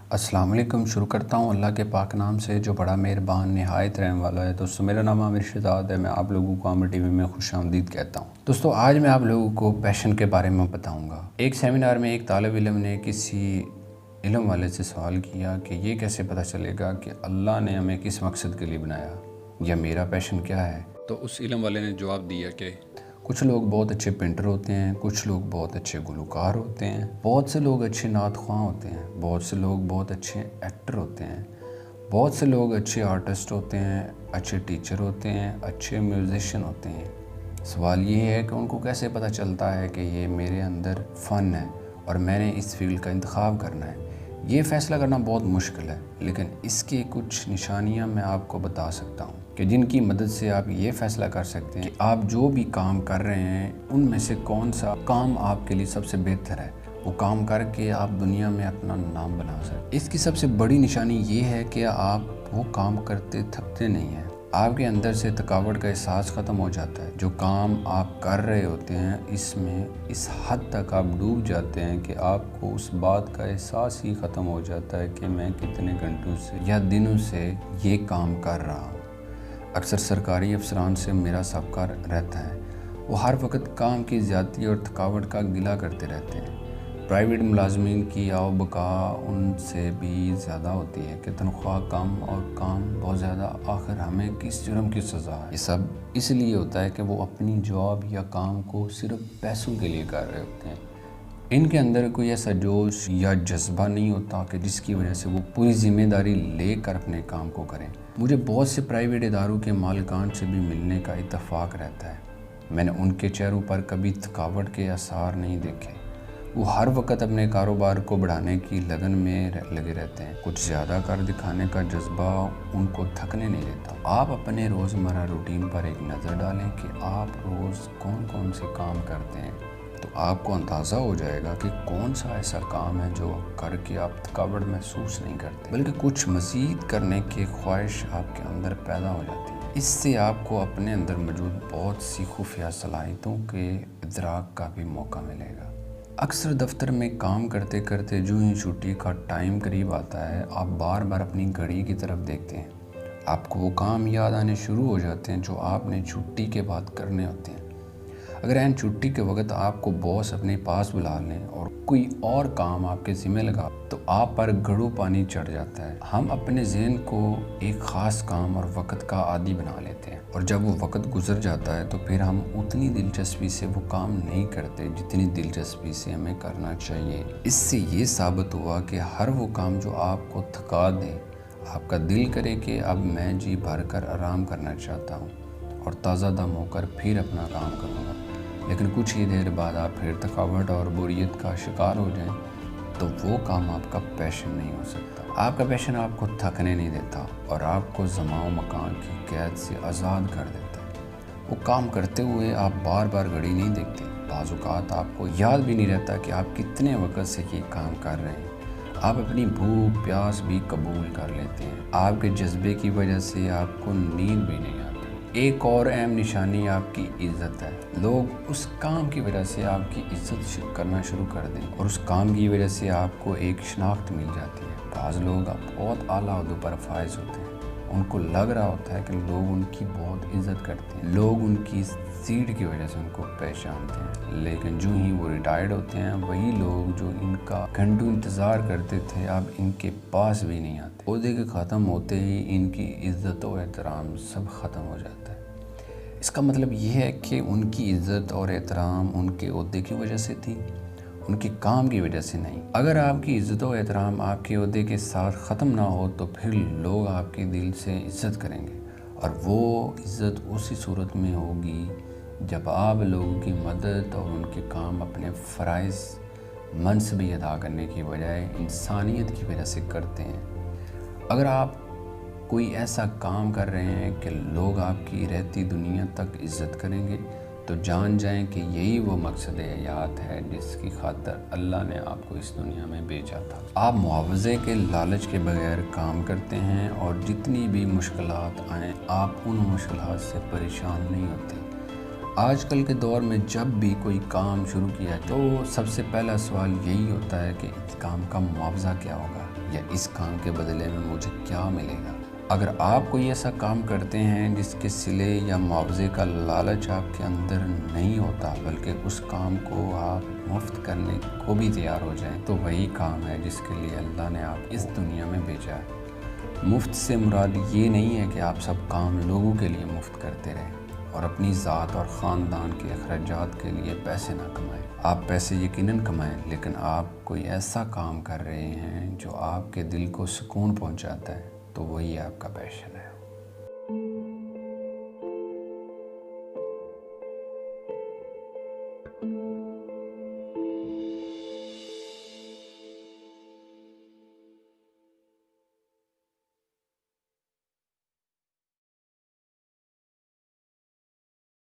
अस्सलाम वालेकुम। शुरू करता हूँ अल्लाह के पाक नाम से जो बड़ा मेहरबान नहायत रहम वाला है। दोस्तों, मेरा नाम आमिर शहजाद है। मैं आप लोगों को आमिर टीवी में खुशामदीद कहता हूँ। दोस्तों, आज मैं आप लोगों को पैशन के बारे में बताऊँगा। एक सेमिनार में एक तालिब इल्म ने किसी इल्म वाले से सवाल किया कि ये कैसे पता चलेगा कि अल्लाह ने हमें किस मकसद के लिए बनाया या मेरा पैशन क्या है। तो उस इल्म वाले ने जवाब दिया कि कुछ लोग बहुत अच्छे पेंटर होते हैं, कुछ लोग बहुत अच्छे गुलकार होते हैं, बहुत से लोग अच्छे नात ख्वां होते हैं, बहुत से लोग बहुत अच्छे एक्टर होते हैं, बहुत से लोग अच्छे आर्टिस्ट होते हैं, अच्छे टीचर होते हैं, अच्छे म्यूजिशियन होते हैं। सवाल ये है कि उनको कैसे पता चलता है कि ये मेरे अंदर फ़न है और मैंने इस फील्ड का इंतखाब करना है। ये फ़ैसला करना बहुत मुश्किल है, लेकिन इसकी कुछ निशानियां मैं आपको बता सकता हूं कि जिनकी मदद से आप ये फ़ैसला कर सकते हैं कि आप जो भी काम कर रहे हैं उनमें से कौन सा काम आपके लिए सबसे बेहतर है। वो काम करके आप दुनिया में अपना नाम बना सकते। इसकी सबसे बड़ी निशानी ये है कि आप वो काम करते थकते नहीं हैं। आपके अंदर से थकावट का एहसास ख़त्म हो जाता है। जो काम आप कर रहे होते हैं इसमें इस हद तक आप डूब जाते हैं कि आपको उस बात का एहसास ही ख़त्म हो जाता है कि मैं कितने घंटों से या दिनों से ये काम कर रहा हूँ। अक्सर सरकारी अफसरान से मेरा सबका रहता है। वो हर वक्त काम की ज़्यादती और थकावट का गिला करते रहते हैं। प्राइवेट मुलाजमीन की आओ बका उनसे भी ज़्यादा होती है कि तनख्वाह कम और काम बहुत ज़्यादा। आखिर हमें किस जुर्म की सज़ा है? ये सब इसलिए होता है कि वो अपनी जॉब या काम को सिर्फ पैसों के लिए कर रहे होते हैं। इनके अंदर कोई ऐसा जोश या जज्बा नहीं होता कि जिसकी वजह से वो पूरी ज़िम्मेदारी लेकर अपने काम को करें। मुझे बहुत से प्राइवेट इदारों के मालिकान से भी मिलने का इत्तेफाक रहता है। मैंने उनके चेहरों पर कभी थकावट के आसार नहीं देखे। वो हर वक्त अपने कारोबार को बढ़ाने की लगन में लगे रहते हैं। कुछ ज़्यादा कर दिखाने का जज्बा उनको थकने नहीं देता। आप अपने रोज़मर्रा रूटीन पर एक नज़र डालें कि आप रोज़ कौन कौन से काम करते हैं, तो आपको अंदाज़ा हो जाएगा कि कौन सा ऐसा काम है जो करके आप थकावट महसूस नहीं करते, बल्कि कुछ मज़ीद करने की ख्वाहिश आपके अंदर पैदा हो जाती है। इससे आपको अपने अंदर मौजूद बहुत सी खुफिया सलाहियतों के इदराक का भी मौका मिलेगा। अक्सर दफ्तर में काम करते करते जो ही छुट्टी का टाइम करीब आता है, आप बार बार अपनी घड़ी की तरफ देखते हैं। आपको वो काम याद आने शुरू हो जाते हैं जो आपने छुट्टी के बाद करने होते हैं। अगर एन छुट्टी के वक्त आपको बॉस अपने पास बुला लें और कोई और काम आपके ज़िम्मे लगा तो आप पर घड़ों पानी चढ़ जाता है। हम अपने ज़हन को एक ख़ास काम और वक्त का आदी बना लेते हैं, और जब वो वक्त गुजर जाता है तो फिर हम उतनी दिलचस्पी से वो काम नहीं करते जितनी दिलचस्पी से हमें करना चाहिए। इससे ये साबित हुआ कि हर वो काम जो आपको थका दे, आपका दिल करे कि अब मैं जी भर कर आराम करना चाहता हूँ और ताज़ा दम होकर फिर अपना काम करूँगा, लेकिन कुछ ही देर बाद आप फिर थकावट और बोरियत का शिकार हो जाएं, तो वो काम आपका पैशन नहीं हो सकता। आपका पैशन आपको थकने नहीं देता और आपको ज़माओ मकान की कैद से आज़ाद कर देता है। वो काम करते हुए आप बार बार घड़ी नहीं देखते। बाज़ औक़ात आपको याद भी नहीं रहता कि आप कितने वक्त से ये काम कर रहे हैं। आप अपनी भूख प्यास भी कबूल कर लेते हैं। आपके जज्बे की वजह से आपको नींद भी नहीं आती। एक और अहम निशानी आपकी इज़्ज़त है। लोग उस काम की वजह से आपकी इज़्ज़त करना शुरू कर दें और उस काम की वजह से आपको एक शनाख्त मिल जाती है। बाज़ लोग बहुत आला ओहदों पर फाइज होते हैं। उनको लग रहा होता है कि लोग उनकी बहुत इज़्ज़त करते हैं, लोग उनकी सीट की वजह से उनको पहचानते हैं, लेकिन जो ही वो रिटायर्ड होते हैं वही लोग जो इनका घंटों इंतज़ार करते थे अब इनके पास भी नहीं आते। ओहदे के ख़त्म होते ही इनकी इज़्ज़त और एहतराम सब ख़त्म हो जाता है। इसका मतलब ये है कि उनकी इज़्ज़त और एहतराम उनके ओहदे की वजह से थी, उनके काम की वजह से नहीं। अगर आपकी इज़्ज़त और एहतराम आपके ओहदे के साथ ख़त्म ना हो तो फिर लोग आपके दिल से इज़्ज़त करेंगे, और वो इज़्ज़त उसी सूरत में होगी जब आप लोगों की मदद और उनके काम अपने फ़राइज़ मनसबी अदा करने की बजाय इंसानियत की वजह से करते हैं। अगर आप कोई ऐसा काम कर रहे हैं कि लोग आपकी रहती दुनिया तक इज़्ज़त करेंगे, तो जान जाएं कि यही वो मकसद हयात है जिसकी खातिर अल्लाह ने आपको इस दुनिया में भेजा था। आप मुआवजे के लालच के बगैर काम करते हैं और जितनी भी मुश्किलात आएँ आप उन मुश्किलात से परेशान नहीं होते। आजकल के दौर में जब भी कोई काम शुरू किया तो सबसे पहला सवाल यही होता है कि इस काम का मुआवजा क्या होगा। یا اس کام کے بدلے میں مجھے کیا ملے گا۔ اگر آپ کوئی ایسا کام کرتے ہیں جس کے صلے یا معاوضے کا لالچ آپ کے اندر نہیں ہوتا، بلکہ اس کام کو آپ مفت کرنے کو بھی تیار ہو جائیں، تو وہی کام ہے جس کے لیے اللہ نے آپ اس دنیا میں بھیجا ہے۔ مفت سے مراد یہ نہیں ہے کہ آپ سب کام لوگوں کے لیے مفت کرتے رہیں اور اپنی ذات اور خاندان کے اخراجات کے لیے پیسے نہ کمائیں۔ آپ پیسے یقیناً کمائیں، لیکن آپ کوئی ایسا کام کر رہے ہیں جو آپ کے دل کو سکون پہنچاتا ہے، تو وہی آپ کا پیشن ہے۔